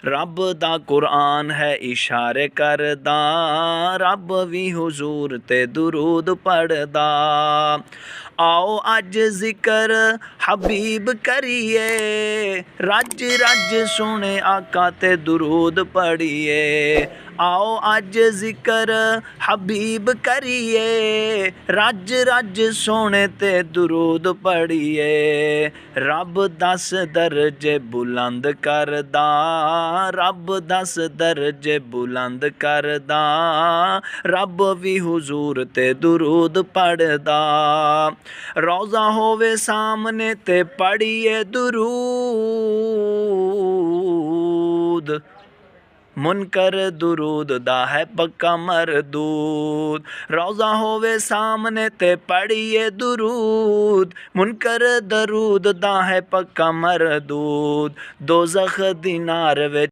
रब दा कुरान है इशारे करदा, रब भी हुजूर ते दुरूद पढ़दा। आओ अज जिक्र हबीब करिए, रज रज सोने आका ते दुरूद पढ़िए। आओ अज जिक्र हबीब करिए, रज रज सोने ते दुरूद पढ़िए। रब 10 दर्जे बुलंद करदा, रब 10 दर्जे बुलंद करदा, रब भी हुजूर ते दुरूद पढ़दा। रोज़ा होवे सामने ते पढ़िए दुरूद, मुनकर दुरूद दा है पक्का मरदूद। रोज़ा होवे सामने ते पढ़िए दुरूद, मुनकर दरूद दा है पक्का मरदूद। दोज़ख दी नार विच